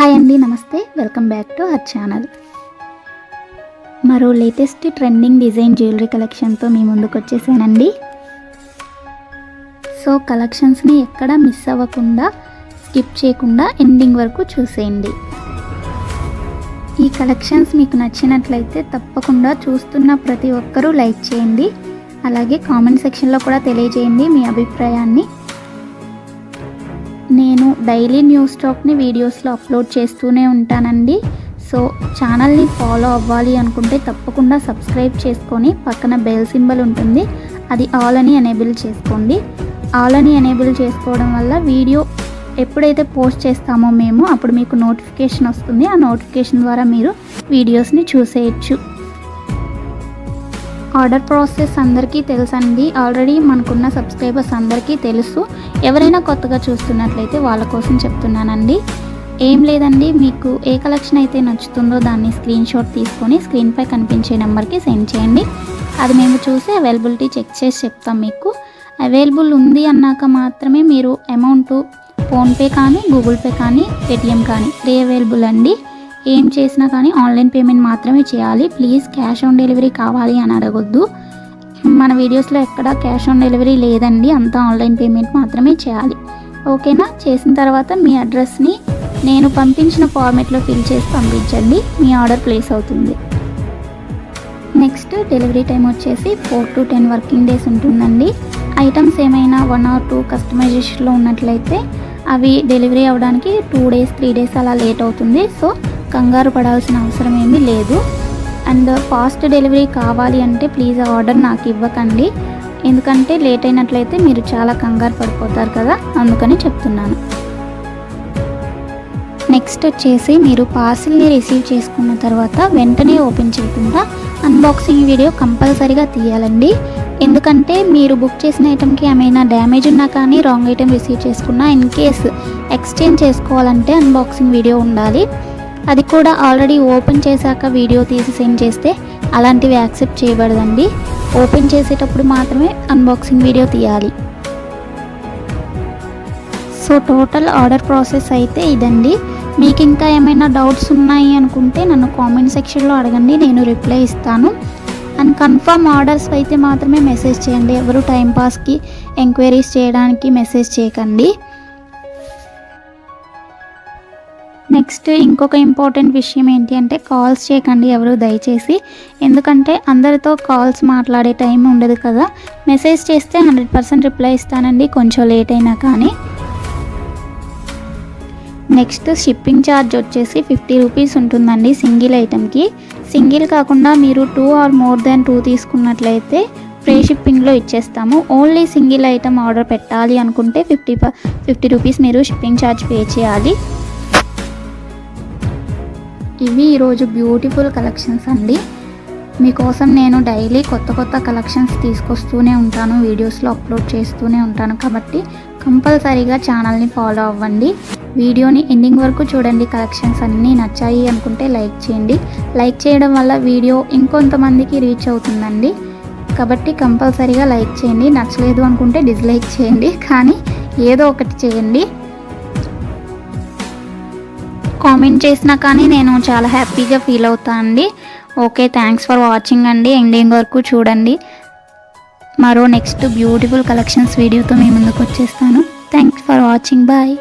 Hi అండి, నమస్తే. Welcome back to our channel. మరో లేటెస్ట్ ట్రెండింగ్ డిజైన్ జ్యువెలరీ కలెక్షన్తో మీ ముందుకు వచ్చేసానండి. సో కలెక్షన్స్ని ఎక్కడ మిస్ అవ్వకుండా, స్కిప్ చేయకుండా ఎండింగ్ వరకు చూసేయండి. ఈ కలెక్షన్స్ మీకు నచ్చినట్లయితే తప్పకుండా చూస్తున్న ప్రతి ఒక్కరూ లైక్ చేయండి. అలాగే కామెంట్ సెక్షన్లో కూడా తెలియజేయండి మీ అభిప్రాయాన్ని. నేను డైలీ న్యూ స్టాక్ని వీడియోస్లో అప్లోడ్ చేస్తూనే ఉంటానండి. సో ఛానల్ని ఫాలో అవ్వాలి అనుకుంటే తప్పకుండా సబ్స్క్రైబ్ చేసుకొని పక్కన బెల్ సింబల్ ఉంటుంది, అది ఆల్ అని ఎనేబుల్ చేసుకోండి. ఆల్ అని ఎనేబుల్ చేసుకోవడం వల్ల వీడియో ఎప్పుడైతే పోస్ట్ చేస్తామో మేము అప్పుడు మీకు నోటిఫికేషన్ వస్తుంది. ఆ నోటిఫికేషన్ ద్వారా మీరు వీడియోస్ని చూసేయచ్చు. ఆర్డర్ ప్రాసెస్ అందరికీ తెలుసండి. ఆల్రెడీ మనకున్న సబ్స్క్రైబర్స్ అందరికీ తెలుసు. ఎవరైనా కొత్తగా చూస్తున్నట్లయితే వాళ్ళ కోసం చెప్తున్నానండి. ఏం లేదండి, మీకు ఏ కలెక్షన్ అయితే నచ్చుతుందో దాన్ని స్క్రీన్ షాట్ తీసుకొని స్క్రీన్పై కనిపించే నెంబర్కి సెండ్ చేయండి. అది మేము చూసి అవైలబిలిటీ చెక్ చేసి చెప్తాం. మీకు అవైలబుల్ ఉంది అన్నాక మాత్రమే మీరు అమౌంట్ ఫోన్పే కానీ, గూగుల్ పే కానీ, పేటిఎం కానీ అవైలబుల్ అండి. ఏం చేసినా కానీ ఆన్లైన్ పేమెంట్ మాత్రమే చేయాలి. ప్లీజ్ క్యాష్ ఆన్ డెలివరీ కావాలి అని అడగొద్దు. మన వీడియోస్లో ఎక్కడ క్యాష్ ఆన్ డెలివరీ లేదండి, అంతా ఆన్లైన్ పేమెంట్ మాత్రమే చేయాలి. ఓకేనా? చేసిన తర్వాత మీ అడ్రస్ని నేను పంపించిన ఫార్మేట్లో ఫిల్ చేసి పంపించండి. మీ ఆర్డర్ ప్లేస్ అవుతుంది. నెక్స్ట్ డెలివరీ టైం వచ్చేసి 4 to 10 వర్కింగ్ డేస్ ఉంటుందండి. ఐటమ్స్ ఏమైనా 1 or 2 కస్టమైజేషన్లో ఉన్నట్లయితే అవి డెలివరీ అవ్వడానికి 2 days 3 days అలా లేట్ అవుతుంది. సో కంగారు పడాల్సిన అవసరం ఏమీ లేదు. అండ్ ఫాస్ట్ డెలివరీ కావాలి అంటే ప్లీజ్ ఆర్డర్ నాకు ఇవ్వకండి, ఎందుకంటే లేట్ అయినట్లయితే మీరు చాలా కంగారు పడిపోతారు కదా, అందుకని చెప్తున్నాను. నెక్స్ట్ వచ్చేసి మీరు పార్సిల్ని రిసీవ్ చేసుకున్న తర్వాత వెంటనే ఓపెన్ చేయకుండా అన్బాక్సింగ్ వీడియో కంపల్సరీగా తీయాలండి. ఎందుకంటే మీరు బుక్ చేసిన ఐటెంకి ఏమైనా డ్యామేజ్ ఉన్నా కానీ, రాంగ్ ఐటెం రిసీవ్ చేసుకున్నా, ఇన్ కేస్ ఎక్స్చేంజ్ చేసుకోవాలంటే అన్బాక్సింగ్ వీడియో ఉండాలి. అది కూడా ఆల్రెడీ ఓపెన్ చేశాక వీడియో తీసి సెండ్ చేస్తే అలాంటివి యాక్సెప్ట్ చేయబడదండి. ఓపెన్ చేసేటప్పుడు మాత్రమే అన్బాక్సింగ్ వీడియో తీయాలి. సో టోటల్ ఆర్డర్ ప్రాసెస్ అయితే ఇదండి. మీకు ఇంకా ఏమైనా డౌట్స్ ఉన్నాయి అనుకుంటే నన్ను కామెంట్ సెక్షన్లో అడగండి, నేను రిప్లై ఇస్తాను. అండ్ కన్ఫర్మ్ ఆర్డర్స్ అయితే మాత్రమే మెసేజ్ చేయండి. ఎవరు టైంపాస్కి ఎంక్వైరీస్ చేయడానికి మెసేజ్ చేయకండి. నెక్స్ట్ ఇంకొక ఇంపార్టెంట్ విషయం ఏంటి అంటే కాల్స్ చేయకండి ఎవరు దయచేసి, ఎందుకంటే అందరితో కాల్స్ మాట్లాడే టైం ఉండదు కదా. మెసేజ్ చేస్తే 100% రిప్లై ఇస్తానండి, కొంచెం లేట్ అయినా కానీ. నెక్స్ట్ షిప్పింగ్ ఛార్జ్ వచ్చేసి 50 రూపీస్ ఉంటుందండి సింగిల్ ఐటెంకి. సింగిల్ కాకుండా మీరు 2 or more than 2 తీసుకున్నట్లయితే ఫ్రీ షిప్పింగ్లో ఇచ్చేస్తాము. ఓన్లీ సింగిల్ ఐటెం ఆర్డర్ పెట్టాలి అనుకుంటే 50 రూపీస్ మీరు షిప్పింగ్ ఛార్జ్ పే చేయాలి. ఇవి ఈరోజు బ్యూటిఫుల్ కలెక్షన్స్ అండి. మీకోసం నేను డైలీ కొత్త కలెక్షన్స్ తీసుకొస్తూనే ఉంటాను, వీడియోస్లో అప్లోడ్ చేస్తూనే ఉంటాను. కాబట్టి కంపల్సరీగా ఛానల్ని ఫాలో అవ్వండి. వీడియోని ఎండింగ్ వరకు చూడండి. కలెక్షన్స్ అన్నీ నచ్చాయి అనుకుంటే లైక్ చేయండి. లైక్ చేయడం వల్ల వీడియో ఇంకొంతమందికి రీచ్ అవుతుందండి. కాబట్టి కంపల్సరీగా లైక్ చేయండి. నచ్చలేదు అనుకుంటే డిస్లైక్ చేయండి, కానీ ఏదో ఒకటి చేయండి. కామెంట్ చేసినా కానీ నేను చాలా హ్యాపీగా ఫీల్ అవుతాను అండి. ఓకే, థ్యాంక్స్ ఫర్ వాచింగ్ అండి. ఎండింగ్ వరకు చూడండి. మరో నెక్స్ట్ బ్యూటిఫుల్ కలెక్షన్స్ వీడియోతో మీ ముందుకు వచ్చేస్తాను. Thanks for watching. బాయ్.